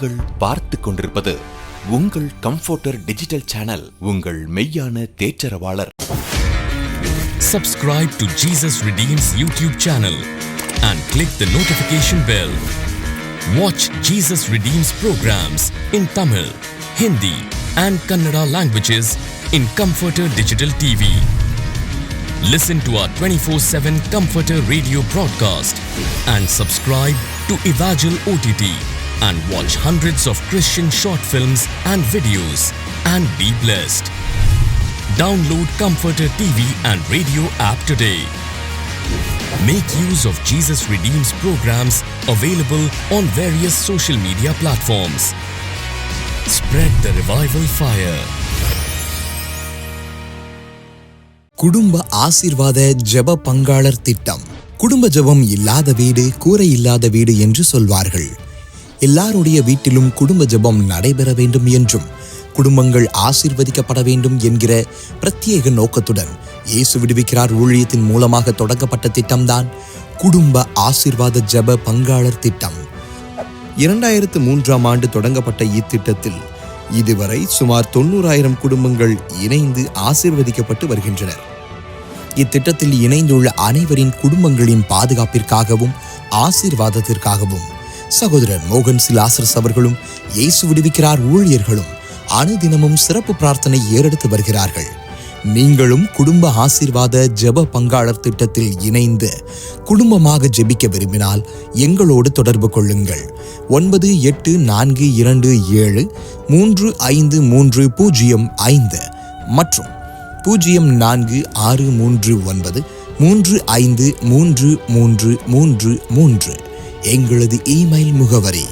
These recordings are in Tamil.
நீங்கள் பார்த்து கொண்டிருப்பது உங்கள் கம்ஃபர்டர் டிஜிட்டல் சேனல், உங்கள் மெய்யான தேற்றரவாளர். Subscribe to Jesus Redeems YouTube channel and click the notification bell. Watch Jesus Redeems programs in Tamil, Hindi and Kannada languages in Comforter Digital TV. Listen to our 24/7 Comforter radio broadcast and subscribe to Evangel OTT and watch hundreds of Christian short films and videos and be blessed. Download Comforter TV and radio app today. Make use of Jesus Redeems programs available on various social media platforms. Spread the revival fire. குடும்ப ஆசீர்வாத ஜெப பங்காளர் திட்டம். குடும்ப ஜெபம் இல்லாத வீடு கூரை இல்லாத வீடு என்று சொல்வார்கள். எல்லாருடைய வீட்டிலும் குடும்ப ஜெபம் நடைபெற வேண்டும் என்றும் குடும்பங்கள் ஆசீர்வதிக்கப்பட வேண்டும் என்கிற பிரத்யேக நோக்கத்துடன் இயேசு விடுவிக்கிறார் ஊழியத்தின் மூலமாக தொடங்கப்பட்ட திட்டம்தான் குடும்ப ஆசீர்வாத ஜெப பங்காளர் திட்டம். 2003ஆம் ஆண்டு தொடங்கப்பட்ட இத்திட்டத்தில் இதுவரை சுமார் 90,000 குடும்பங்கள் இணைந்து ஆசீர்வதிக்கப்பட்டு வருகின்றனர். இத்திட்டத்தில் இணைந்துள்ள அனைவரின் குடும்பங்களின் பாதுகாப்பிற்காகவும் ஆசீர்வாதத்திற்காகவும் சகோதரர் மோகன் சிலாசரஸ் அவர்களும் இயேசு விடுவிக்கிறார் ஊழியர்களும் அனுதினமும் சிறப்பு பிரார்த்தனை ஏறெடுத்து வருகிறார்கள். நீங்களும் குடும்ப ஆசீர்வாத ஜெப பங்காளர் திட்டத்தில் இணைந்து குடும்பமாக ஜெபிக்க விரும்பினால் எங்களோடு தொடர்பு கொள்ளுங்கள். 9842735305 மற்றும் 046339353333. எங்களது இமெயில் முகவரி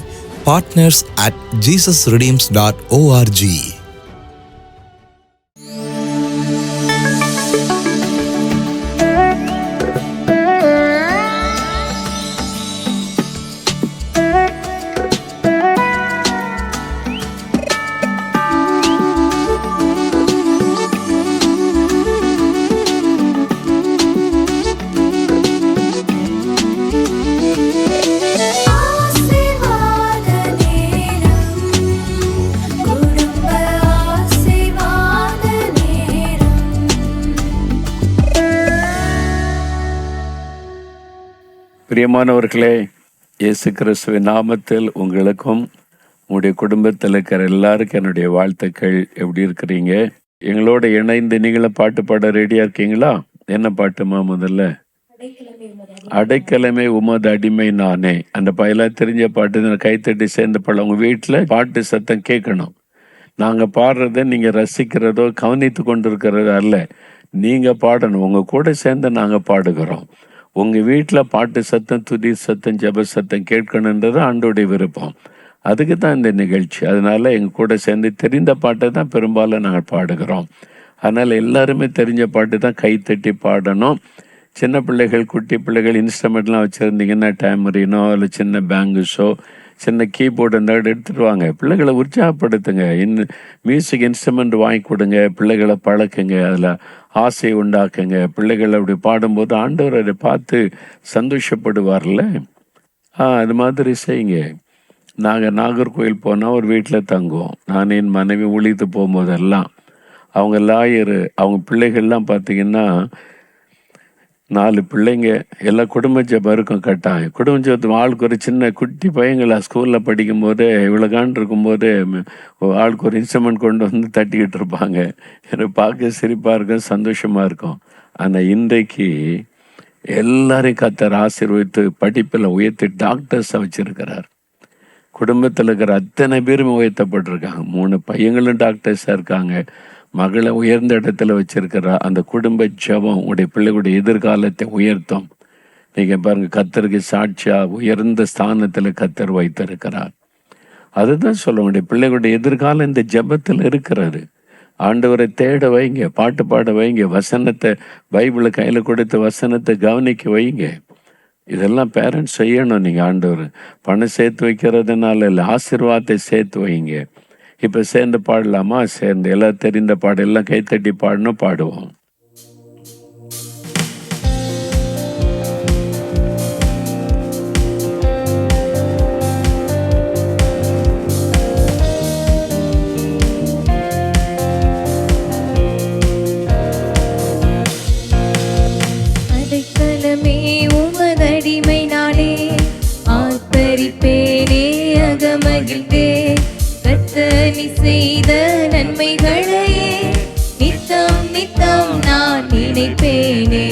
partners@jesusredeems.org. பிரியமானவர்களே, இயேசு கிறிஸ்துவின் நாமத்தில் உங்களுக்கும் உங்களுடைய குடும்பத்தில் இருக்கிற எல்லாருக்கும் என்னுடைய வாழ்த்துக்கள். எப்படி இருக்கிறீங்க? எங்களோட இணைந்து நீங்களும் பாட்டு பாட ரெடியா இருக்கீங்களா? என்ன பாட்டுமா? முதல்ல அடைக்கலமே உமது அடிமை நானே. அந்த பையெல்லாம் தெரிஞ்ச பாட்டு கைத்தட்டி சேர்ந்து பாட. உங்க வீட்டில் பாட்டு சத்தம் கேட்கணும். நாங்கள் பாடுறத நீங்கள் ரசிக்கிறதோ கவனித்து கொண்டு இருக்கிறதோ அல்ல, நீங்கள் பாடணும். உங்கள் கூட சேர்ந்து நாங்கள் பாடுகிறோம். உங்கள் வீட்டில் பாட்டு சத்தம், துதி சத்தம், ஜெப சத்தம் கேட்கணுன்றது ஆண்டோடைய விருப்பம். அதுக்கு தான் இந்த நிகழ்ச்சி. அதனால எங்கள் கூட சேர்ந்து தெரிந்த பாட்டை தான் பெரும்பாலும் நாங்கள் பாடுகிறோம். அதனால் எல்லாருமே தெரிஞ்ச பாட்டு தான் கைத்தட்டி பாடணும். சின்ன பிள்ளைகள், குட்டி பிள்ளைகள் இன்ஸ்ட்ருமெண்ட்லாம் வச்சுருந்தீங்கன்னா டேமரினோ இல்லை சின்ன பேங்குஸோ சின்ன கீபோர்டு இருந்தால் எடுத்துகிட்டு வாங்க. பிள்ளைகளை உற்சாகப்படுத்துங்க. மியூசிக் இன்ஸ்ட்ருமெண்ட் வாங்கி கொடுங்க. பிள்ளைகளை பழக்குங்க, அதில் ஆசை உண்டாக்குங்க. பிள்ளைகள் அப்படி பாடும்போது ஆண்டவர் அதை பார்த்து சந்தோஷப்படுவார்ல. அது மாதிரி செய்யுங்க. நாங்கள் நாகர்கோவில் போனால் ஒரு வீட்டில் தங்குவோம். நான் என் மனைவி ஊழித்து போகும்போதெல்லாம் அவங்க லாயரு, அவங்க பிள்ளைகள்லாம் பார்த்திங்கன்னா 4 பிள்ளைங்க, எல்லா குடும்ப ஜெபம் இருக்கும் கட்டாயம். குடும்ப ஜெபத்து ஆளுக்கு ஒரு சின்ன குட்டி பையங்களா ஸ்கூலில் படிக்கும்போதே இவ்வளோகான் இருக்கும்போதே ஆளுக்கு ஒரு இன்ஸ்ட்ருமெண்ட் கொண்டு வந்து தட்டிக்கிட்டு இருப்பாங்க. எனக்கு பார்க்க சிரிப்பாக இருக்கும், சந்தோஷமாக இருக்கும். ஆனால் இன்றைக்கு எல்லாரையும் கர்த்தர் ஆசீர்வதித்து படிப்பில் உயர்த்தி டாக்டர்ஸை வச்சுருக்கிறார். குடும்பத்தில் இருக்கிற அத்தனை பேரும் உயர்த்தப்பட்டிருக்காங்க. 3 பையங்களும் டாக்டர்ஸாக இருக்காங்க. மகளை உயர்ந்த இடத்துல வச்சிருக்கிறா. அந்த குடும்ப ஜெபம் உடைய பிள்ளைகளுடைய எதிர்காலத்தை உயர்த்தும். நீங்கள் பாருங்கள், கர்த்தருக்கு சாட்சியாக உயர்ந்த ஸ்தானத்தில் கர்த்தர் வைத்திருக்கிறார். அதுதான் சொல்ல முடியும். பிள்ளைகளுடைய எதிர்காலம் இந்த ஜெபத்தில் இருக்கிறது. ஆண்டவரை தேட வைங்க, பாட்டு பாட வைங்க, வசனத்தை பைபிளை கையில் கொடுத்து வசனத்தை கவனிக்க வைங்க. இதெல்லாம் பேரண்ட்ஸ் செய்யணும். நீங்கள் ஆண்டவர் பணம் சேர்த்து வைக்கிறதுனால இல்லை, ஆசீர்வாதத்தை சேர்த்து வைங்க. இப்போ சேர்ந்து பாடலாமா? சேர்ந்து எல்லாம் தெரிந்த பாடெல்லாம் கைத்தட்டி பாடணும், பாடுவோம். நினைப்பேனே.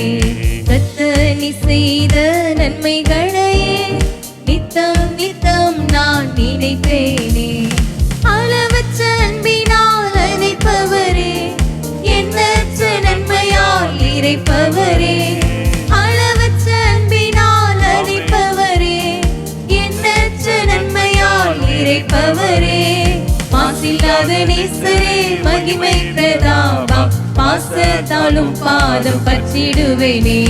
கர்த்தர் நீ செய்த நன்மைகளையே நித்தம் நித்தம் நான் நினைப்பேனே. அளவற்ற அன்பினால் அழைப்பவரே, எண்ணற்ற நன்மையால் இறைப்பவரே. அளவற்ற அன்பினால் அழைப்பவரே, எண்ணற்ற நன்மையால் இறைப்பவரே. மாசில்லாத நேசரே, மகிமை பிரதாபம் பாசத்தாலும் பாதம் பற்றிடுவேனே.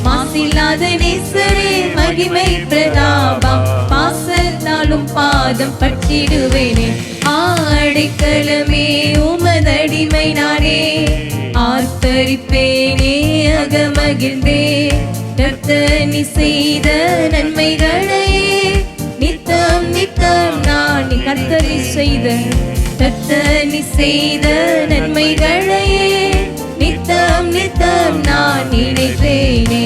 மாசில்லாத நேசரே, மகிமை பிரதாபம் பாசத்தாலும் பாதம் பற்றிடுவேனே. அடைக்கலமே உமதடிமை நானே, ஆர்ப்பரிப்பேனே அகமகிழ்ந்தே. கர்த்தர் நீ செய்த நன்மைகளையே நித்தம் நித்தம் நான் கர்த்தர் நீ செய்த நன்மைகளையே நித்தம் நித்தம் நான் நினைப்பேனே.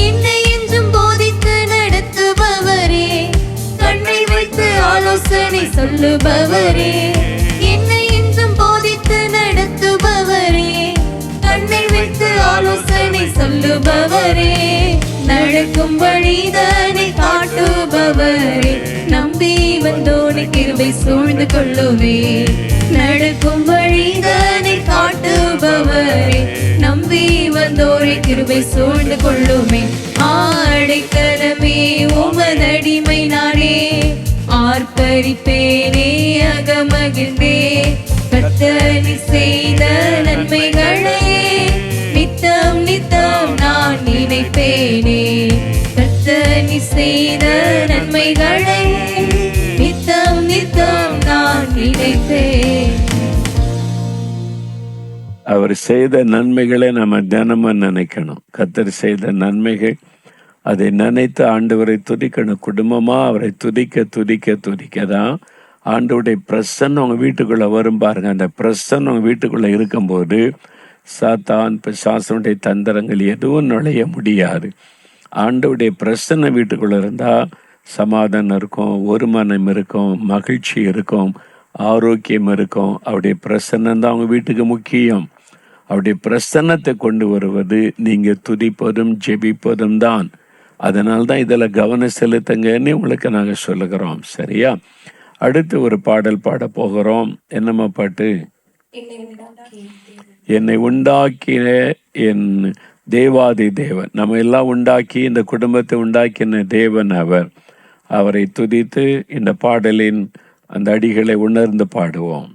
என்னை என்றும் போதித்து நடத்துபவரே, கண்ணை வைத்து ஆலோசனை சொல்லுபவரே. என்னை என்றும் போதித்து நடத்துபவரே, கண்ணை வைத்து ஆலோசனை சொல்லுபவரே. நடக்கும் வழிதனை காட்டுபவரே, நம்பி வந்தோனை கிருபை சூழ்ந்து கொள்ளுவே. நடக்கும் வழிதனை காட்டுபவரே, நம்பி வந்தோரை கிருபை சூழ்ந்து கொள்ளுமே. அடைக்கலமே உமதடிமை நானே, ஆர்ப்பரிப்பேனே அகமகிழ்ந்தே. கர்த்தர் நீ செய்த நன்மைகளையே நித்தம் நித்தம் நான் நினைப்பேனே. கர்த்தர் நீ செய்த நன்மைகளையே நித்தம் நித்தம் நான் நினைப்பேன். அவர் செய்த நன்மைகளை நம்ம தினமும் நினைக்கணும். கர்த்தர் செய்த நன்மைகள், அதை நினைத்து ஆண்டவரை துதிக்கணும். குடும்பமா அவரை துதிக்க துதிக்க துதிக்க தான் ஆண்டவருடைய பிரசன்னம் உங்க வீட்டுக்குள்ள வரும் பாருங்க. அந்த பிரசன்னம் உங்க வீட்டுக்குள்ள இருக்கும்போது சாத்தான் பிசாசனுடைய தந்திரங்கள் எதுவும் நுழைய முடியாது. ஆண்டவருடைய பிரசன்ன வீட்டுக்குள்ள இருந்தா சமாதானம் இருக்கும், ஒரு மனம் இருக்கும், மகிழ்ச்சி இருக்கும், ஆரோக்கியம் இருக்கும். அவருடைய பிரசன்னம் தான் அவங்க வீட்டுக்கு முக்கியம். அவருடைய பிரசன்னத்தை கொண்டு வருவது நீங்க துதிப்பதும் ஜெபிப்பதும் தான். அதனால்தான் இதில் கவனம் செலுத்துங்கன்னு உங்களுக்கு நாங்கள் சொல்லுகிறோம். சரியா? அடுத்து ஒரு பாடல் பாட போகிறோம். என்னம்மா பாட்டு? என்னை உண்டாக்கின என் தேவாதி தேவன். நம்ம எல்லாம் உண்டாக்கி இந்த குடும்பத்தை உண்டாக்கின தேவன் அவர். அவரை துதித்து இந்த பாடலின் அந்த அடிகளை உணர்ந்து பாடுவோம்.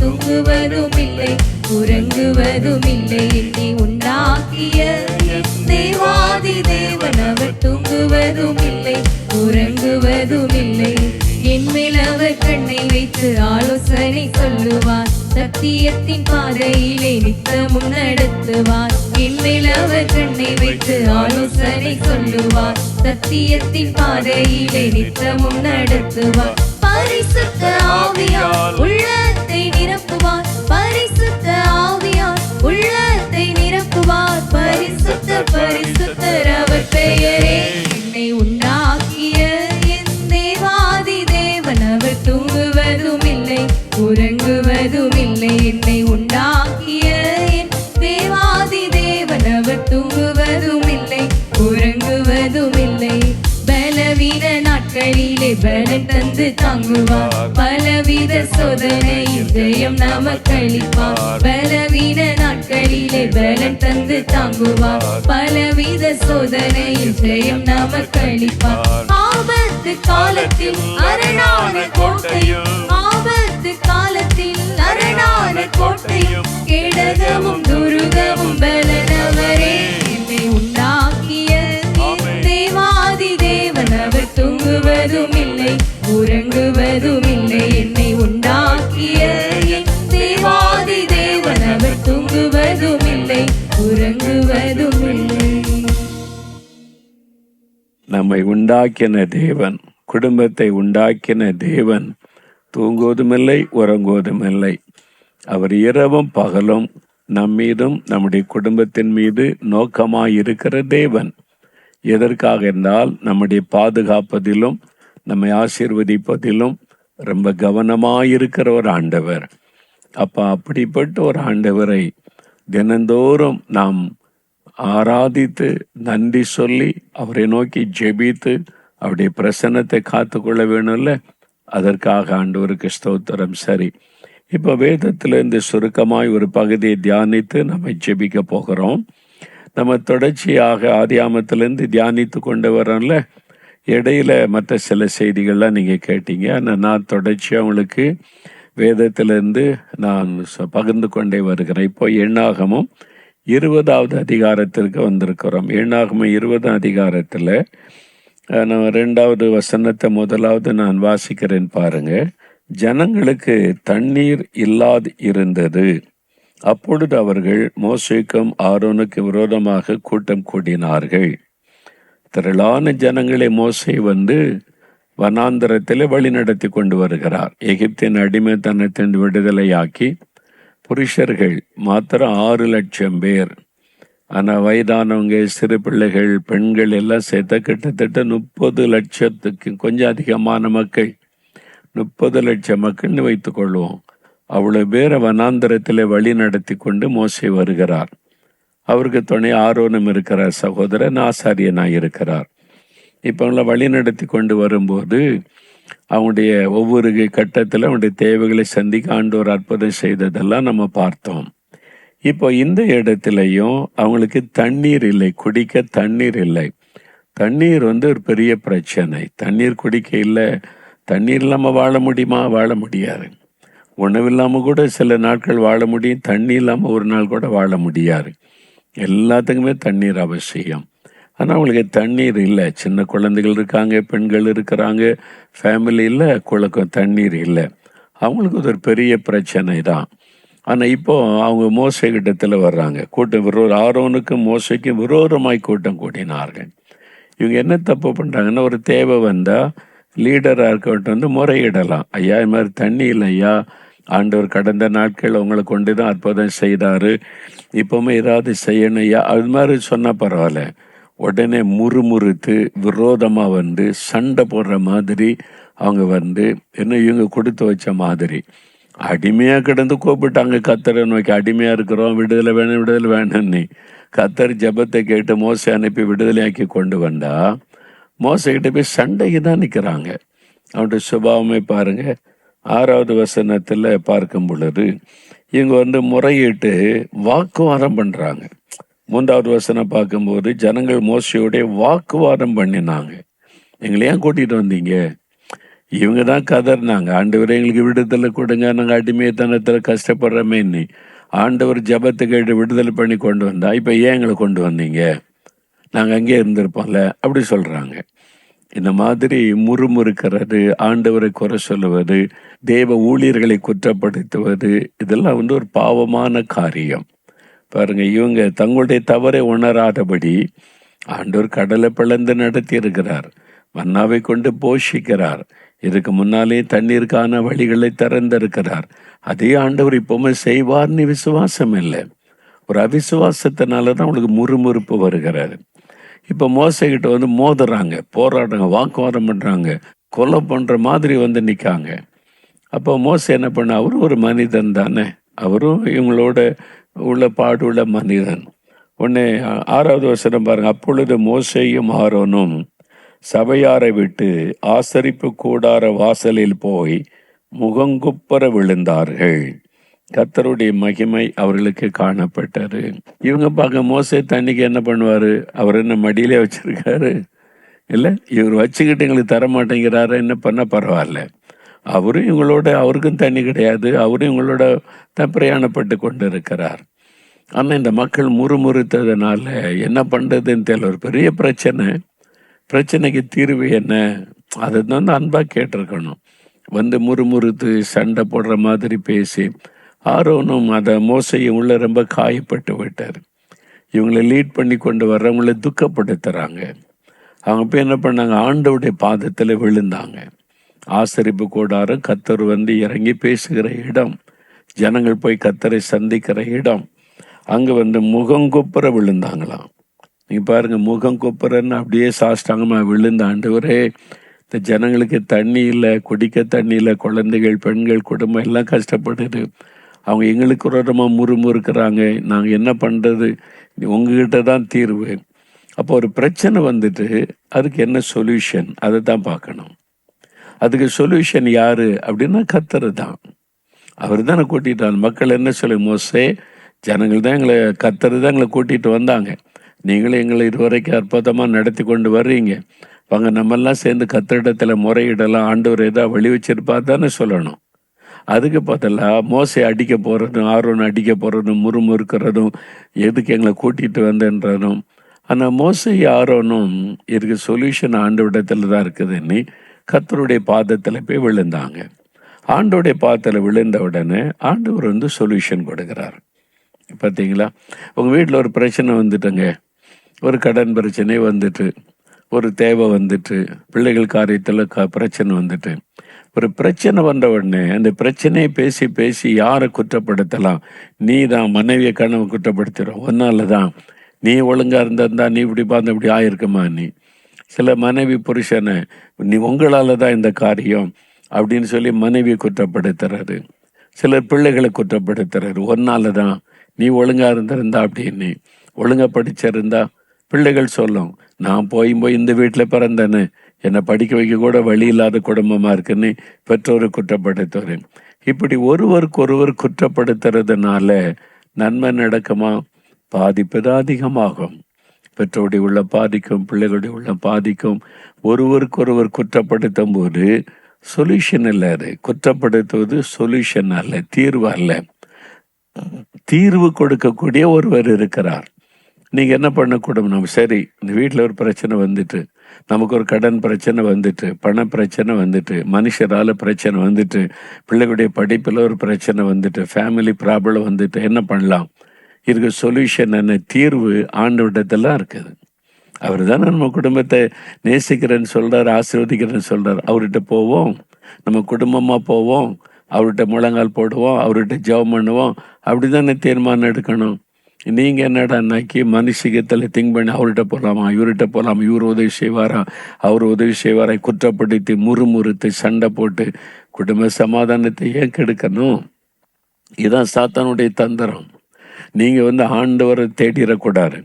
தூங்குவதும் இல்லை உறங்குவதும் இல்லை, என்னை உண்டாக்கிய தேவாதி தேவன் அவர் தூங்குவதும் இல்லை உறங்குவதும் இல்லை. என் மேல் அவர் கண்ணை வைத்து ஆலோசனை சொல்லுவார், சத்தியத்தின் பாதையிலே நித்தமும் நடத்துவார். என் மேல் அவர் கண்ணை வைத்து ஆலோசனை சொல்லுவார், சத்தியத்தின் பாதையிலே நித்தமும் நடத்துவார். பரிசுத்த ஆவியார் உள்ளத்தை நிரப்புவார், பரிசுத்த ஆவியார் உள்ளத்தை நிரப்புவார். பரிசுத்த பரிசுத்தர் அவர் பெயரே. என்னை உண்டாக்கிய என் தேவாதி தேவன் அவர் தூங்குவதும் இல்லை உறங்குவதும் இல்லை. என்னை உண்டாக்கிய என் தேவாதி தேவன் அவர் தூங்குவதும் இல்லை உறங்குவதும் இல்லை. பலவீன நாட்களிலே பலன் தந்து தாங்குவார், பலவித சோதனையில் ஜெயம் நமக்களிப்பார். பலவீன நாட்களிலே பலன் தந்து தாங்குவார், பலவித சோதனையில் ஜெயம் நமக்களிப்பார். ஆபத்து காலத்தில் அரணான கோட்டையும், ஆபத்து காலத்தில் அரணான கோட்டையும், கேடகமும் துருகமும் பலனவரே. என்னை உண்டாக்கிய தேவாதி தேவன் அவர் தூங்குவதும் இல்லை உறங்குவதும் இல்லை. என்னை உண்டாக்கிய என் தேவாதி தேவன் அவர் தூங்குவதும் இல்லை உறங்குவதும் இல்லை. நம்மை உண்டாக்கின தேவன், குடும்பத்தை உண்டாக்கின தேவன் தூங்குவதும் இல்லை, உறங்குவதும் இல்லை. அவர் இரவும் பகலும் நம்மீதும் நம்முடைய குடும்பத்தின் மீது நோக்கமாயிருக்கிற தேவன். எதற்காக என்றால் நம்முடைய பாதுகாப்பதிலும் நம்மை ஆசீர்வதிப்பதிலும் ரொம்ப கவனமாயிருக்கிற ஒரு ஆண்டவர். அப்படிப்பட்ட ஒரு ஆண்டவரை தினந்தோறும் நாம் ஆராதித்து நன்றி சொல்லி அவரை நோக்கி ஜெபித்து அவருடைய பிரசன்னத்தை காத்துக்கொள்ள வேணும்ல. அதற்காக ஆண்டவருக்கு ஸ்தோத்திரம். சரி, இப்போ வேதத்திலிருந்து சுருக்கமாய் ஒரு பகுதியை தியானித்து நம்ம ஜெபிக்க போகிறோம். நம்ம தொடர்ச்சியாக ஆதியாமத்திலேருந்து தியானித்து கொண்டு வரோம்ல. இடையில மற்ற சில செய்திகள்லாம் நீங்கள் கேட்டீங்க. ஆனால் நான் தொடர்ச்சியாக உங்களுக்கு வேதத்திலிருந்து நான் பகிர்ந்து கொண்டே வருகிறேன். இப்போ எண்ணாகமும் 20வது அதிகாரத்திற்கு வந்திருக்கிறோம். எண்ணாகமும் 20ஆம் அதிகாரத்தில் நான் 2வது வசனத்தை முதலாவது நான் வாசிக்கிறேன் பாருங்க. ஜனங்களுக்கு தண்ணீர் இல்லாது இருந்தது. அப்பொழுது அவர்கள் மோசேக்கும் ஆரோனுக்கு விரோதமாக கூட்டம் கூடினார்கள். திரளான ஜனங்களை மோசே வனாந்தரத்தில் வழி நடத்தி கொண்டு வருகிறார். எகிப்தின் அடிமைத்தனத்தின் விடுதலையாக்கி புருஷர்கள் மாத்திரம் 6 லட்சம் பேர். ஆனால் வயதானவங்க, சிறு பிள்ளைகள், பெண்கள் எல்லாம் சேர்த்த கிட்டத்தட்ட 30 லட்சத்துக்கு கொஞ்சம் அதிகமான மக்கள், 30 லட்சம் மக்கள்னு வைத்துக் கொள்வோம். அவ்வளவு பேரை வனாந்தரத்தில் வழி நடத்தி கொண்டு மோசே வருகிறார். அவருக்கு துணை ஆரோனும் இருக்கிறார், சகோதரன் ஆசாரியனாய் இருக்கிறார். இப்போ அவங்கள வழி நடத்தி கொண்டு வரும்போது அவங்களுடைய ஒவ்வொரு கட்டத்தில் அவனுடைய தேவைகளை சந்திக்க ஆண்டவர் அற்புதம் செய்ததெல்லாம் நம்ம பார்த்தோம். இப்போ இந்த இடத்துலையும் அவங்களுக்கு தண்ணீர் இல்லை, குடிக்க தண்ணீர் இல்லை. தண்ணீர் ஒரு பெரிய பிரச்சனை. தண்ணீர் குடிக்க இல்லை. தண்ணீர் இல்லாமல் வாழ முடியுமா? வாழ முடியாது. உணவு இல்லாமல் கூட சில நாட்கள் வாழ முடியும், தண்ணி இல்லாமல் ஒரு நாள் கூட வாழ முடியாது. எல்லாத்துக்குமே தண்ணீர் அவசியம். ஆனால் அவங்களுக்கு தண்ணீர் இல்லை. சின்ன குழந்தைகள் இருக்காங்க, பெண்கள் இருக்கிறாங்க, ஃபேமிலியில் குளக்கம் தண்ணீர் இல்லை. அவங்களுக்கு ஒரு பெரிய பிரச்சனை தான். ஆனால் இப்போ அவங்க மோசே கிட்டத்தில் வர்றாங்க. கூட்டம் ஆரோனுக்கும் மோசைக்கும் விரோதமாய் கூட்டம் கூட்டினார்கள். இவங்க என்ன தப்பு பண்ணுறாங்கன்னா, ஒரு தேவை வந்தால் லீடராக இருக்கட்டும் முறையிடலாம். ஐயா, இது மாதிரி தண்ணி இல்லை ஐயா, ஆண்டவர் கடந்த நாட்கள் அவங்களை கொண்டு தான் அற்புதம் செய்தார், இப்போவுமே ஏதாவது செய்யணும் ஐயா, அது மாதிரி சொன்னால் பரவாயில்ல. உடனே முறுமுறுத்து விரோதமாக சண்டை போடுற மாதிரி அவங்க என்ன இவங்க கொடுத்து வச்ச மாதிரி அடிமையாக கிடந்து கூப்பிட்டாங்க. கத்தரை நோக்கி அடிமையாக இருக்கிறோம், விடுதலை வேணும், விடுதலை வேணும்னு. கத்தர் ஜபத்தை கேட்டு மோசை அனுப்பி விடுதலையாக்கி கொண்டு வந்தா மோசைக்கிட்ட போய் சண்டைக்கு தான் நிற்கிறாங்க. அவனுடைய சுபாவமே பாருங்க. 6வது வசனத்தில் பார்க்கும் பொழுது இவங்க முறையிட்டு வாக்குவாதம் பண்ணுறாங்க. 3வது வசனம் பார்க்கும்போது ஜனங்கள் மோசையோடைய வாக்குவாதம் பண்ணினாங்க. எங்களை ஏன் கூட்டிகிட்டு வந்தீங்க? இவங்க தான் கதறினாங்க, ஆண்டவர் எங்களுக்கு விடுதலை கொடுங்க, நாங்கள் அடிமைத்தனத்தில் கஷ்டப்படுறோமேன்னு. ஆண்டவர் ஜபத்தை கேட்டு விடுதலை பண்ணி கொண்டு வந்தா இப்போ ஏன் எங்களை கொண்டு வந்தீங்க? நாங்கள் அங்கேயே இருந்திருப்போம்ல, அப்படி சொல்கிறாங்க. இந்த மாதிரி முறுமுறுக்கிறது, ஆண்டவரை குறை சொல்லுவது, தேவ ஊழியர்களை குற்றப்படுத்துவது, இதெல்லாம் ஒரு பாவமான காரியம். பாருங்க, இவங்க தங்களுடைய தவறை உணராதபடி ஆண்டவர் கடலை பிளந்து நடத்தி இருக்கிறார், மன்னாவை கொண்டு போஷிக்கிறார், இதுக்கு முன்னாலே தண்ணீருக்கான வழிகளை திறந்திருக்கிறார். அதே ஆண்டவர் இப்பவுமே செய்வார்னு விசுவாசம் இல்லை. ஒரு அவிசுவாசத்தினால தான் அவங்களுக்கு முறுமுறுப்பு வருகிறாரு. இப்போ மோசைக்கிட்ட மோதுறாங்க, போராடுறாங்க, வாக்குவாதம் பண்ணுறாங்க, கொலை பண்ணுற மாதிரி நிற்காங்க. அப்போ மோசை என்ன பண்ண, அவரும் ஒரு மனிதன் தானே, அவரும் இவங்களோட உள்ள பாடுள்ள மனிதன். உடனே 6வது வசனம் பாருங்க. அப்பொழுது மோசேயும் ஆரோனும் சபையாரை விட்டு ஆசரிப்பு கூடார வாசலில் போய் முகங்குப்புற விழுந்தார்கள். கர்த்தருடைய மகிமை அவர்களுக்கு காணப்பட்டது. இவங்க பார்க்க மோசே தண்ணிக்கு என்ன பண்ணுவாரு? அவர் என்ன மடியிலே வச்சிருக்காரு? இல்லை, இவர் வச்சுக்கிட்டு எங்களுக்கு தர மாட்டேங்கிறாரு, என்ன பண்ண பரவாயில்ல. அவரும் இவங்களோட, அவருக்கும் தண்ணி கிடையாது, அவரும் இவங்களோட தான் பிரயாணப்பட்டு கொண்டு இருக்கிறார். ஆனால் இந்த மக்கள் முறுமுறுத்ததுனால என்ன பண்ணுறதுன்னு தெரியல. ஒரு பெரிய பிரச்சனைக்கு தீர்வு என்ன? அதை தான் அன்பாக கேட்டிருக்கணும். முறுமுறுத்து சண்டை போடுற மாதிரி பேசி ஆரோனும் அதை மோசையும் உள்ள ரொம்ப காயப்பட்டு விட்டார். இவங்களை லீட் பண்ணி கொண்டு வர்றவங்களை துக்கப்படுத்துகிறாங்க. அவங்க போய் என்ன பண்ணாங்க, ஆண்டவருடைய பாதத்தில் விழுந்தாங்க. ஆசரிப்பு கூடாரம் கர்த்தர் வந்து இறங்கி பேசுகிற இடம், ஜனங்கள் போய் கர்த்தரை சந்திக்கிற இடம். அங்கே வந்து முகங்குப்புற விழுந்தாங்களாம். நீ பாருங்க, முகங்குப்புறன்னு அப்படியே சாஷ்டாங்கமாக விழுந்த ஆண்டவரே, இந்த ஜனங்களுக்கு தண்ணி இல்லை, குடிக்க தண்ணி இல்லை, குழந்தைகள் பெண்கள் குடும்பம் எல்லாம் கஷ்டப்படுது, அவங்க எங்களுக்கு விரோதமாக முறுமுறுக்கிறாங்க, நாங்கள் என்ன பண்ணுறது, உங்ககிட்ட தான் தீர்வு. அப்போ ஒரு பிரச்சனை வந்துட்டு அதுக்கு என்ன சொல்யூஷன், அதை தான் பார்க்கணும். அதுக்கு சொல்யூஷன் யாரு அப்படின்னா கர்த்தர் தான். அவர் தானே கூட்டிட்டார். மக்கள் என்ன சொல்லு, மோசே ஜனங்கள் தான் எங்களை, கர்த்தர் தான் எங்களை கூட்டிகிட்டு வந்தாங்க, நீங்களும் எங்களை இதுவரைக்கும் அற்புதமாக நடத்தி கொண்டு வர்றீங்க, வாங்க நம்மெல்லாம் சேர்ந்து கர்த்தரிடத்தில் முறையிடலாம், ஆண்டவர் ஏதாவது வழி வச்சிருப்பா தானே சொல்லணும். அதுக்கு பார்த்தல மோசை அடிக்க போகிறதும், ஆரோன் அடிக்க போகிறதும், முறுமுறுக்கிறதும், எதுக்கு எங்களை கூட்டிகிட்டு வந்தேன்றதும். ஆனால் மோசை ஆரோனும் இதுக்கு சொல்யூஷன் ஆண்டவரிடத்தில் தான் இருக்குதுன்னு கர்த்தருடைய பாதத்தில் போய் விழுந்தாங்க. ஆண்டோடைய பாதத்தில் விழுந்த உடனே ஆண்டவர் வந்து சொல்யூஷன் கொடுக்குறார். பார்த்தீங்களா, உங்கள் வீட்டில் ஒரு பிரச்சனை வந்துட்டுங்க, ஒரு கடன் பிரச்சனை வந்துட்டு, ஒரு தேவை வந்துட்டு, பிள்ளைகள் காரியத்தில் பிரச்சனை வந்துட்டு, ஒரு பிரச்சனை வந்த உடனே அந்த பிரச்சனையை பேசி பேசி யாரை குற்றப்படுத்தலாம்? நீ தான் மனைவியை கணவன் குற்றப்படுத்திடும், ஒன்னால தான், நீ ஒழுங்காக இருந்திருந்தா நீ இப்படி பார்த்து இப்படி ஆயிருக்குமா நீ. சில மனைவி புருஷனை, நீ உங்களால் தான் இந்த காரியம் அப்படின்னு சொல்லி மனைவியை குற்றப்படுத்துறாரு. சிலர் பிள்ளைகளை குற்றப்படுத்துறாரு, ஒன்னால தான், நீ ஒழுங்காக இருந்திருந்தா அப்படின்னு. ஒழுங்காக படிச்சிருந்தா பிள்ளைகள் சொல்லும், நான் போய் இந்த வீட்டில் பிறந்தேன்னு, என்னை படிக்க வைக்க கூட வழி இல்லாத குடும்பமாக இருக்குன்னு பெற்றோரை குற்றப்படுத்துவார். இப்படி ஒருவருக்கு ஒருவர் குற்றப்படுத்துறதுனால நன்மை நடக்குமா? பாதிப்பு தான் அதிகமாகும். பெற்றோருடைய உள்ள பாதிக்கும், பிள்ளைகளுடைய உள்ள பாதிக்கும். ஒருவருக்கு ஒருவர் குற்றப்படுத்தும் போது சொல்யூஷன் இல்லை. அது குற்றப்படுத்துவது சொல்யூஷன் அல்ல, தீர்வு அல்ல. தீர்வு கொடுக்கக்கூடிய ஒருவர் இருக்கிறார். நீங்க என்ன பண்ணக்கூடும், நம்ம சரி இந்த வீட்டில் ஒரு பிரச்சனை வந்துட்டு, நமக்கு ஒரு கடன் பிரச்சனை வந்துட்டு, பண பிரச்சனை வந்துட்டு, மனுஷரால பிரச்சனை வந்துட்டு, பிள்ளைகளுடைய படிப்பில் ஒரு பிரச்சனை வந்துட்டு, ஃபேமிலி ப்ராப்ளம் வந்துட்டு, என்ன பண்ணலாம்? இதுக்கு சொல்யூஷன் என்ன? தீர்வு ஆண்டவரிடத்தெல்லாம் இருக்குது. அவர் தானே நம்ம குடும்பத்தை நேசிக்கிறேன்னு சொல்றாரு, ஆசீர்வதிக்கிறேன்னு சொல்றாரு. அவர்கிட்ட போவோம், நம்ம குடும்பமா போவோம், அவர்கிட்ட முழங்கால் போடுவோம், அவர்கிட்ட ஜெபம் பண்ணுவோம். அப்படிதானே தீர்மானம் எடுக்கணும். நீங்க என்னடான்னாக்கி மனுஷிகத்தில் திங்க் பண்ணி அவர்கிட்ட போகலாமா, இவர்கிட்ட போகலாமா, இவர் உதவி செய்வாரா, அவர் உதவி செய்வாரா, குற்றப்படுத்தி முறுமுறுத்து சண்டை போட்டு குடும்ப சமாதானத்தை ஏன் கெடுக்கணும்? இதுதான் சாத்தானுடைய தந்திரம். நீங்க ஆண்டவரை தேடிடக்கூடாது.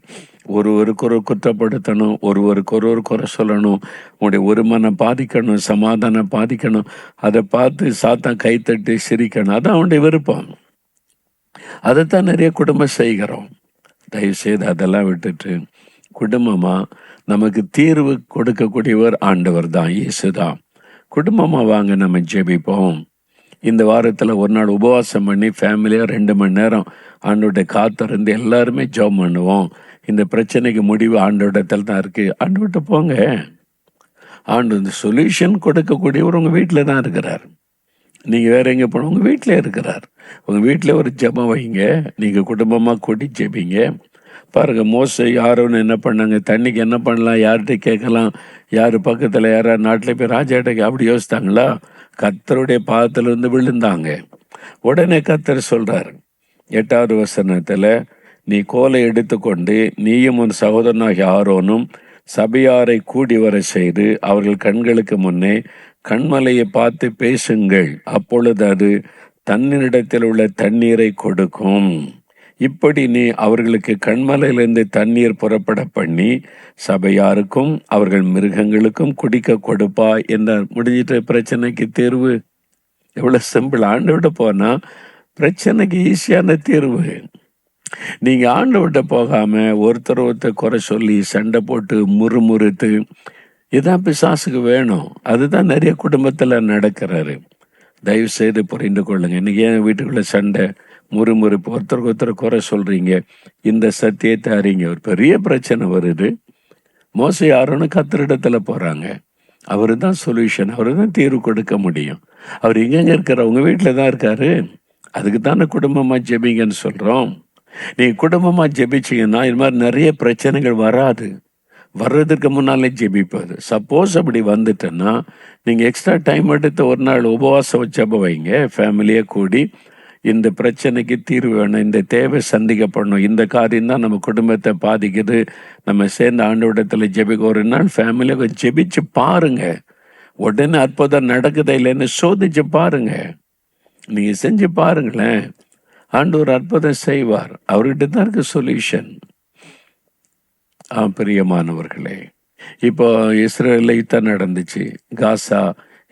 ஒருவருக்கு ஒரு குற்றப்படுத்தணும், ஒருவருக்கு ஒரு குறை சொல்லணும், உங்களுடைய ஒருமனை பாதிக்கணும், சமாதானம் பாதிக்கணும். அதை பார்த்து சாத்தான் கைத்தட்டி சிரிக்கணும். அதான் அவனுடைய விருப்பம். அதைத்தான் நிறைய குடும்பம் செய்கிறோம். தயவு செய்து அதெல்லாம் விட்டுட்டு குடும்பமா நமக்கு தீர்வு கொடுக்கக்கூடியவர் ஆண்டவர் தான், இயேசு தான். குடும்பமா வாங்க நம்ம ஜெபிப்போம். இந்த வாரத்தில் ஒரு நாள் உபவாசம் பண்ணி ஃபேமிலியாக 2 மணி நேரம் ஆண்டோட காத்திருந்து எல்லாருமே ஜெபம் பண்ணுவோம். இந்த பிரச்சனைக்கு முடிவு ஆண்டோடத்தில் தான் இருக்கு. ஆண்டோட்ட போங்க. ஆண்டு இந்த சொல்யூஷன் கொடுக்கக்கூடியவர் உங்கள் வீட்டில் தான் இருக்கிறார். நீங்கள் வேற எங்கே போன, உங்கள் வீட்டிலே இருக்கிறார். உங்கள் வீட்டில் ஒரு ஜெபம் வைங்க, நீங்கள் குடும்பமாக கூட்டி ஜெபிங்க. பாருங்க, மோசே யாரோன்னு என்ன பண்ணாங்க, தண்ணிக்கு என்ன பண்ணலாம், யார்கிட்ட கேட்கலாம், யார் பக்கத்தில் யாராவது நாட்டில் போய் ராஜாட்ட அப்படி யோசித்தாங்களா? கர்த்தருடைய பாதத்தில் விழுந்தாங்க. உடனே கர்த்தர் சொல்றார் 8வது வசனத்துல, நீ கோலை எடுத்துக்கொண்டு நீயும் உன் சகோதரனாகிய ஆரோனும் சபையாரை கூடி வர செய்து அவர்கள் கண்களுக்கு முன்னே கண்மலையை பார்த்து பேசுங்கள், அப்பொழுது அது தன்னிடத்தில் உள்ள தண்ணீரை கொடுக்கும். இப்படி நீ அவர்களுக்கு கண்மலையிலிருந்து தண்ணீர் புறப்பட பண்ணி சபையாருக்கும் அவர்கள் மிருகங்களுக்கும் குடிக்க கொடுப்பா என்றார். முடிஞ்சிட்ட பிரச்சனைக்கு தீர்வு. எவ்வளவு சிம்பிள். ஆண்டவிட்ட போனா பிரச்சனைக்கு ஈஸியான தீர்வு. நீங்க ஆண்டவிட்ட போகாம ஒருத்தர் குறை சொல்லி சண்டை போட்டு முறுமுறுத்து, இதான் பிசாசுக்கு வேணும். அதுதான் நிறைய குடும்பத்துல நடக்கிறாரு. தயவு செய்து புரிந்து கொள்ளுங்க. இன்னைக்கு ஏன் வீட்டுக்குள்ள சண்டை முறுமுறுப்பு, ஒருத்தருக்கு குறை சொல்றீங்க? இந்த சத்தியத்தை அறிங்க. ஒரு பெரிய பிரச்சனை வருது. மோசே ஆரோன்னு கர்த்தரிடத்துல போறாங்க. அவரு தான் சொல்யூஷன், அவரு தான் தீர்வு கொடுக்க முடியும். அவர் எங்கெங்க இருக்காரு? உங்க வீட்டில தான் இருக்காரு. அதுக்கு தானே குடும்பமா ஜெபிங்கன்னு சொல்றோம். நீங்க குடும்பமா ஜெபிச்சீங்கன்னா இது மாதிரி நிறைய பிரச்சனைகள் வராது. வர்றதுக்கு முன்னாலே ஜெபிப்பது. சப்போஸ் அப்படி வந்துட்டேன்னா நீங்கள் எக்ஸ்ட்ரா டைம் எடுத்து ஒரு நாள் உபவாசம் ஜெபம் வைங்க. ஃபேமிலியாக கூடி இந்த பிரச்சனைக்கு தீர்வு வேணும், இந்த தேவை சந்திக்கப்படணும், இந்த காரியம் தான் நம்ம குடும்பத்தை பாதிக்குது, நம்ம சேர்ந்த ஆண்டவரிடத்தில் ஜெபிக்க ஒரு நாள் ஃபேமிலியாக ஜெபிச்சு பாருங்க. உடனே அற்புதம் நடக்குதா இல்லைன்னு சோதிச்சு பாருங்க. நீங்க செஞ்சு பாருங்களேன், ஆண்டவர் அற்புதம் செய்வார். அவர்கிட்ட தான் இருக்கு சொல்யூஷன். பிரியமானவர்களே, இப்போ இஸ்ரேலில் இதான் நடந்துச்சு. காசா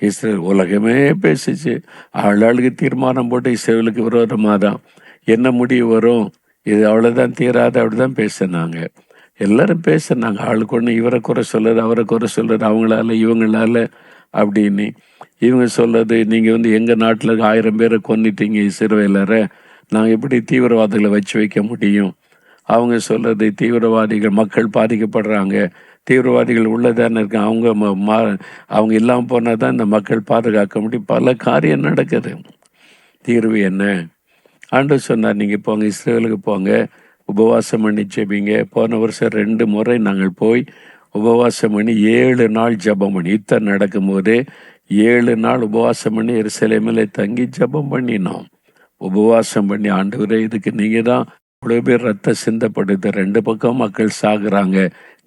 இஸ்ரேல் உலகமே பேசிச்சு. ஆளாளுக்கு தீர்மானம் போட்டு இஸ்ரேலுக்கு விரோதமாக தான் என்ன முடிவு வரும், இது அவ்வளோதான் தீராது, அப்படிதான் பேசினாங்க. எல்லாரும் பேசினாங்க. ஆளுக்கு ஒன்று இவரை குறை சொல்லுது, அவரை குறை சொல்லுது, அவங்களால இவங்களால அப்படின்னு. இவங்க சொல்லுது, நீங்கள் எங்கள் நாட்டில் 1000 பேரை கொன்னிட்டீங்க இஸ்ரேலரை, நாங்கள் எப்படி தீவிரவாதிகளை வச்சு வைக்க முடியும்? அவங்க சொல்றது, தீவிரவாதிகள் மக்கள் பாதிக்கப்படுறாங்க, தீவிரவாதிகள் உள்ளதானே இருக்கு, அவங்க இல்லாமல் போனால் தான் இந்த மக்கள் பாதுகாக்க முடியும். பல காரியம் நடக்குது. தீர்வு என்ன? ஆண்டவர் சொன்னார், நீங்கள் போங்க, இஸ்ரேலுக்கு போங்க, உபவாசம் பண்ணி ஜெபிங்க. போன வருஷம் 2 முறை நாங்கள் போய் உபவாசம் பண்ணி 7 நாள் ஜெபம் பண்ணி, யுத்தம் நடக்கும்போதே 7 நாள் உபவாசம் பண்ணி எருசலேமில் தங்கி ஜெபம் பண்ணினோம். உபவாசம் பண்ணி, ஆண்டவரே இதுக்கு நீங்கள் தான் இவ்வளோ பேர் ரத்தம் சிந்தப்படுது, 2 பக்கம் மக்கள் சாகுறாங்க,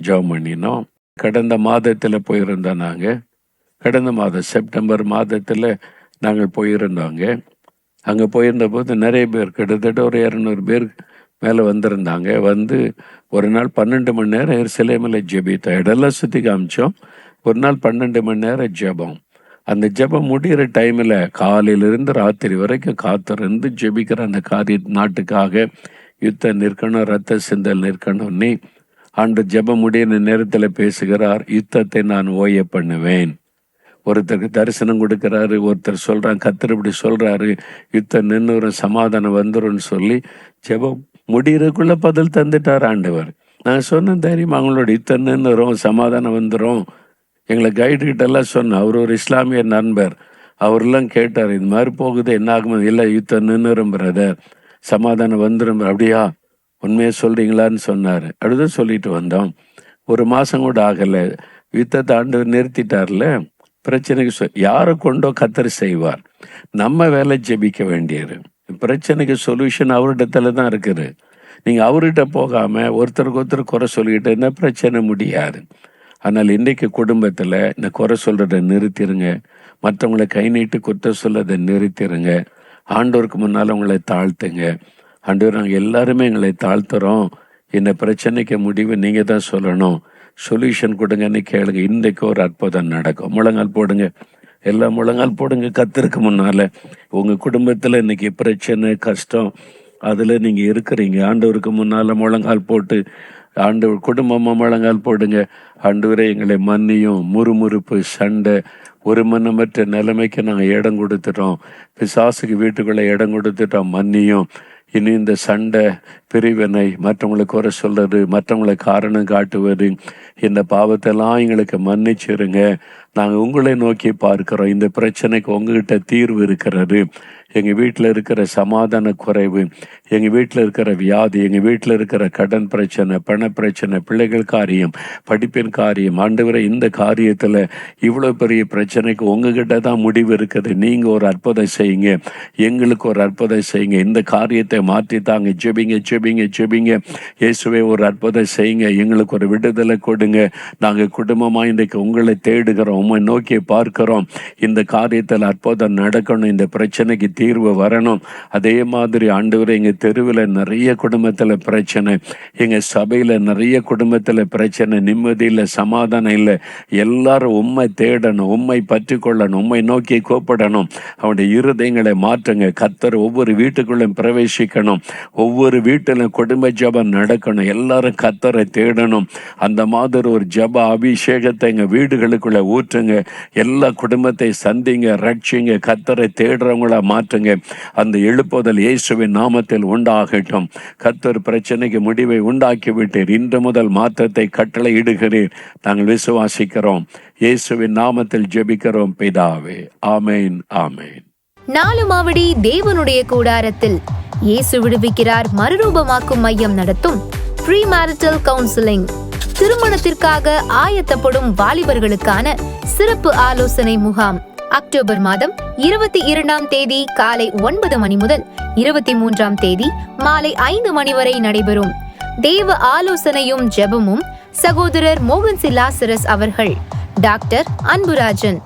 ஜெபம் பண்ணினோம். கடந்த மாதத்தில் போயிருந்தோம். நாங்கள் கடந்த மாதம் செப்டம்பர் மாதத்தில் நாங்கள் போயிருந்தோங்க. அங்கே போயிருந்த போது நிறைய பேர், கிட்டத்தட்ட ஒரு 200 பேர் மேலே வந்திருந்தாங்க. வந்து ஒரு நாள் 12 மணி நேரம் எருசலேமில் ஜெபித்தோம். இடெல்லாம் சுற்றி காமிச்சோம். ஒரு நாள் 12 மணி நேரம் ஜெபம். அந்த ஜெபம் முடிகிற டைமில் காலையிலிருந்து ராத்திரி வரைக்கும் காத்திருந்து ஜெபிக்கிற அந்த நாட்டுக்காக யுத்தம் நிற்கணும், ரத்த சிந்தல் நிற்கணும்னு ஆண்டு ஜெபம் முடிகிற நேரத்தில் பேசுகிறார். யுத்தத்தை நான் ஓய பண்ணுவேன். ஒருத்தருக்கு தரிசனம் கொடுக்குறாரு, ஒருத்தர் சொல்கிறான், கர்த்தர் இப்படி சொல்கிறாரு, யுத்தம் நின்றுரும், சமாதானம் வந்துரும்னு சொல்லி ஜெபம் முடிகிறதுக்குள்ளே பதில் தந்துட்டார் ஆண்டவர். நான் சொன்னேன், தைரியம் அவங்களோட யுத்தம் நின்றுரும், சமாதானம் வந்துடும். எங்களை கைடு கிட்டெல்லாம் சொன்னேன். அவர் ஒரு இஸ்லாமிய நண்பர், அவரெல்லாம் கேட்டார், இது மாதிரி போகுது என்ன ஆகும்? இல்லை, யுத்தம் நின்றுரும் பிரதர், சமாதானம் வந்துடும். அப்படியா, உண்மையாக சொல்கிறீங்களான்னு சொன்னார். அப்படிதான் சொல்லிட்டு வந்தோம். 1 மாதம் கூட ஆகலை, யுத்தத்தை ஆண்டவர் நிறுத்திட்டார்ல. பிரச்சனைக்கு யாரை கொண்டோ கர்த்தர் செய்வார். நம்ம வேலை ஜெபிக்க வேண்டியது. பிரச்சனைக்கு சொல்யூஷன் அவரிடத்துல தான் இருக்குது. நீங்கள் அவர்கிட்ட போகாமல் ஒருத்தருக்கு ஒருத்தர் குறை சொல்லிக்கிட்டு இருந்தால் பிரச்சனை முடியாது. ஆனால் இன்றைக்கு குடும்பத்தில் இந்த குறை சொல்கிறத நிறுத்திடுங்க. மற்றவங்களை கை நீட்டு குற்றம் சொல்லதை நிறுத்திடுங்க. ஆண்டவருக்கு முன்னால் உங்களை தாழ்த்துங்க. ஆண்டவர், நாங்கள் எல்லாருமே எங்களை தாழ்த்துறோம், இந்த பிரச்சனைக்கு முடிவு நீங்கள் தான் சொல்லணும், சொல்யூஷன் கொடுங்கன்னு கேளுங்க. இன்றைக்கு ஒரு அற்புதம் நடக்கும். முழங்கால் போடுங்க, எல்லாம் முழங்கால் போடுங்க. கர்த்தருக்கு முன்னால் உங்கள் குடும்பத்தில் இன்னைக்கு பிரச்சனை, கஷ்டம், அதில் நீங்கள் இருக்கிறீங்க. ஆண்டவருக்கு முன்னால் முழங்கால் போட்டு ஆண்டவர் குடும்பமாக முழங்கால் போடுங்க. ஆண்டவரே, எங்களை மன்னியும், முறுமுறுப்பு, சண்டை, ஒரு மனமற்ற நிலைமைக்கு நாங்கள் இடம் கொடுத்துட்டோம், பிசாசுக்கு வீட்டுக்குள்ளே இடம் கொடுத்துட்டோம், மன்னியும். இனி இந்த சண்டை, பிரிவினை, மற்றவங்களை குறை சொல்றது, மற்றவங்களை காரணம் காட்டுவது, இந்த பாவத்தெல்லாம் எங்களுக்கு மன்னிச்சிருங்க. நாங்கள் உங்களை நோக்கி பார்க்கிறோம். இந்த பிரச்சனைக்கு உங்ககிட்ட தீர்வு இருக்கிறது. எங்கள் வீட்டில் இருக்கிற சமாதான குறைவு, எங்கள் வீட்டில் இருக்கிற வியாதி, எங்கள் வீட்டில் இருக்கிற கடன் பிரச்சனை, பண பிரச்சனை, பிள்ளைகள் காரியம், படிப்பின் காரியம், ஆண்டவரை இந்த காரியத்தில் இவ்வளோ பெரிய பிரச்சனைக்கு உங்ககிட்ட தான் முடிவு இருக்குது. நீங்கள் ஒரு அற்புதம் செய்யுங்க, எங்களுக்கு ஒரு அற்புதம் செய்யுங்க, இந்த காரியத்தை மாற்றி தாங்க. ஜெபிங்க, ஜெபிங்க, ஜெபிங்க. இயேசுவே, ஒரு அற்புதம் செய்யுங்க, எங்களுக்கு ஒரு விடுதலை கொடுங்க. நாங்கள் குடும்பமாக இன்றைக்கு உங்களை தேடுகிறோம், உம்மை நோக்கி பார்க்கிறோம். இந்த காரியத்தில் அற்புதம் நடக்கணும், இந்த பிரச்சனைக்கு தீர்வு வரணும். அதே மாதிரி ஆண்டவரே, எங்கள் தெருவில் நிறைய குடும்பத்தில் பிரச்சனை, எங்கள் சபையில் நிறைய குடும்பத்தில் பிரச்சனை, நிம்மதி இல்லை, சமாதானம் இல்லை. எல்லாரும் உம்மை தேடணும், உம்மை பற்றி கொள்ளணும், உம்மை நோக்கி கூப்பிடணும். அவனுடைய இருதயங்களை மாற்றுங்க. கர்த்தர் ஒவ்வொரு வீட்டுக்குள்ளும் பிரவேசிக்கணும், ஒவ்வொரு வீட்டிலும் குடும்ப ஜெபம் நடக்கணும். எல்லாரும் கர்த்தரை தேடணும். அந்த மாதிரி ஒரு ஜெப அபிஷேகத்தை எங்கள் வீடுகளுக்குள்ள ஊற்றுங்க. எல்லா குடும்பத்தை சந்திங்க, ரட்சிங்க, கர்த்தரை தேடுறவங்கள மாற்றுங்க. அந்த எழுப்புதல் இயேசுவின் நாமத்தில் உண்டாகட்டும். கர்த்தர் பிரச்சனைக்கு முடிவை உண்டாக்கி விட்டீர். இன்று முதல் மாற்றத்தை கட்டளை இடுகிறீர். நாங்கள் விசுவாசிக்கிறோம். இயேசுவின் நாமத்தில் ஜெபிக்கிறோம் பிதாவே. ஆமேன், ஆமேன். நாலுமாவடி தேவனுடைய கூடாரத்தில் இயேசு விடுவிக்கிறார் மறுரூபமாக்கும் மையம் நடத்தும் ப்ரீ மேரிட்டல் கவுன்சிலிங் திருமணத்திற்காக ஆயத்தப்படும் வாலிபர்களுக்கான சிறப்பு ஆலோசனை முகாம் அக்டோபர் மாதம் 22ஆம் தேதி காலை 9 மணி முதல் 23ஆம் தேதி மாலை 5 மணி வரை நடைபெறும். தேவ ஆலோசனையும் ஜெபமும் சகோதரர் மோகன் லாசரஸ் அவர்கள், டாக்டர் அன்புராஜன்,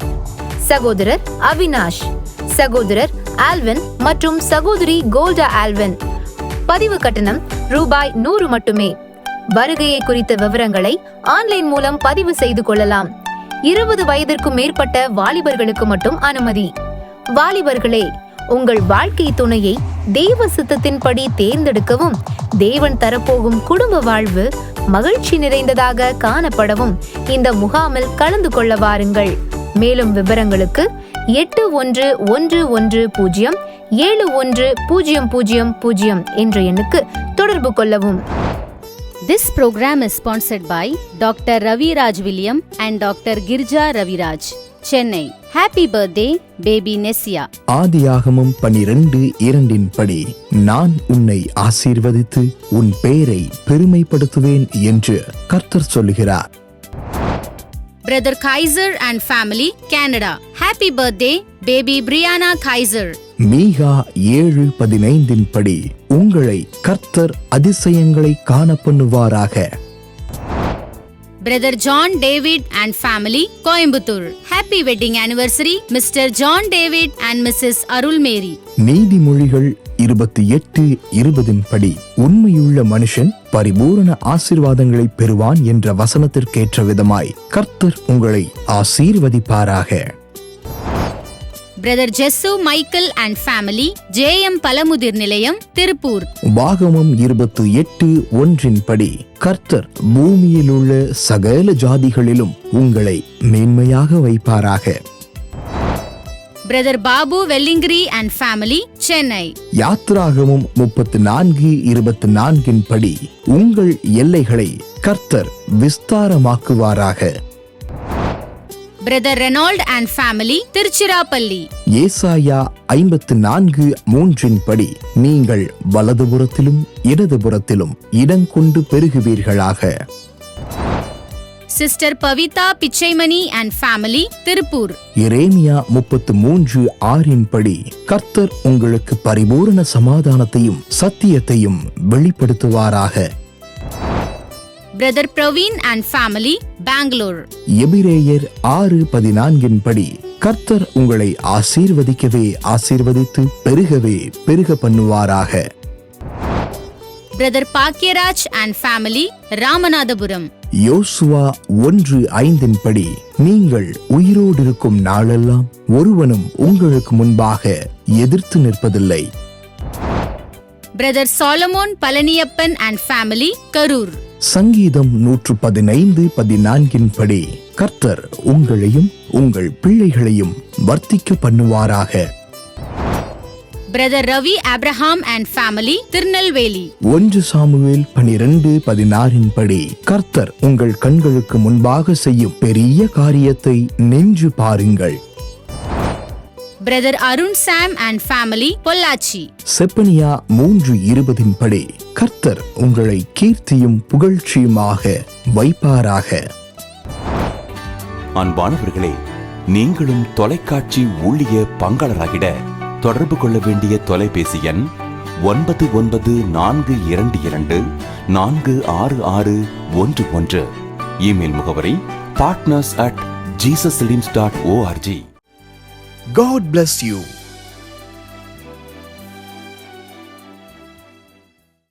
சகோதரர் அவினாஷ், சகோதரர் ஆல்வின் மற்றும் சகோதரி கோல்டா ஆல்வின். பதிவு கட்டணம் ரூபாய் 100 மட்டுமே. வருகையை குறித்த விவரங்களை ஆன்லைன் மூலம் பதிவு செய்து கொள்ளலாம். 20 வயதிற்கும் மேற்பட்ட வாலிபர்களுக்கு மட்டும் அனுமதி. வாலிபர்களே, உங்கள் வாழ்க்கை துணையை தெய்வ சித்தத்தின்படி தேர்ந்தெடுக்கவும் தேவன் தரப்போகும் குடும்ப வாழ்வு மகிழ்ச்சி நிறைந்ததாக காணப்படவும் இந்த முகாமில் கலந்து கொள்ள வாருங்கள். மேலும் விவரங்களுக்கு 8110710000 என்ற எண்ணுக்கு தொடர்பு கொள்ளவும். This program is sponsored by Dr. Ravi Raj William and Dr. Girja Ravi Raj, Chennai. Happy birthday, baby Nessia. ஆதியாகமம் 12:2 படி, நான் உன்னை ஆசீர்வதித்து உன் பெயரை பெருமைப்படுத்துவேன் என்று கர்த்தர் சொல்லுகிறார். Brother Kaiser and family, Canada. Happy birthday, baby Brianna Kaiser. மீகா 7:15 படி, உங்களை கர்த்தர் அதிசயங்களை காண பண்ணுவாராக. Brother John David and family, Coimbatore. Happy wedding anniversary, Mr. John David and Mrs. Arul Mary. நீதிமொழிகள் 28:20 படி, உண்மையுள்ள மனுஷன் பரிபூரண ஆசீர்வாதங்களை பெறுவான் என்ற வசனத்திற்கேற்ற விதமாய் கர்த்தர் உங்களை ஆசீர்வதிப்பாராக. Brother Jessu Michael and family, JM பலமுதிர் நிலையம், திருப்பூர். உபாகமம் 28:1 படி, கர்த்தர் பூமியில் உள்ள சகல ஜாதிகளிலும் உங்களை மேன்மையாக வைப்பாராக. Brother Babu Vellingri and family, Chennai. யாத்ராகமம் 34:24 படி, உங்கள் எல்லைகளை கர்த்தர் விஸ்தாரமாக்குவாராக. Brother Reynold and family, Tiruchirappalli. ஏசாயா 54:3 படி, நீங்கள் வலதுபுறத்திலும் இடதுபுறத்திலும் இடங்கொண்டு பெருகுவீர்களாக. Sister Pavita Pichaimani and family, Tiruppur. எரேமியா 33:6 படி, கர்த்தர் உங்களுக்கு பரிபூரண சமாதானத்தையும் சத்தியத்தையும் வெளிப்படுத்துவாராக. Brother Praveen and family, Bangalore. எபிரேயர் 6:14 படி, கர்த்தர் உங்களை ஆசீர்வதிக்கவே ஆசீர்வதித்து பெருகவே பெருக பண்ணுவாராக. Brother Pakyaraj and family, Ramanathapuram. யோசுவா 1:5 படி, நீங்கள் உயிரோடு இருக்கும் நாளெல்லாம் ஒருவனும் உங்களுக்கு முன்பாக எதிர்த்து நிற்பதில்லை. Brother Solomon Palaniyappan and family, Karur. சங்கீதம் 115:14 படி, கர்த்தர் உங்களையும் உங்கள் பிள்ளைகளையும் வர்த்திக்க பண்ணுவாராக. Brother Ravi Abraham and family, Tirunelveli. 1 Samuel 12:16 படி, கர்த்தர் உங்கள் கண்களுக்கு முன்பாக செய்யும் பெரிய காரியத்தை நின்று பாருங்கள். Brother Arun Sam and family, Pollachi. Zephaniah 3:20 படி, கர்த்தர் உங்களை கீர்த்தியும் புகழ்ச்சியுமாக வைப்பாராக. அன்பானவர்களே, நீங்களும் தொலைக்காட்சி ஊழிய பங்காளராகிட தொடர்பு கொள்ள வேண்டிய தொலைபேசி எண் 9912224661. இமெயில் முகவரி partners@jesusfilms.org. God bless you.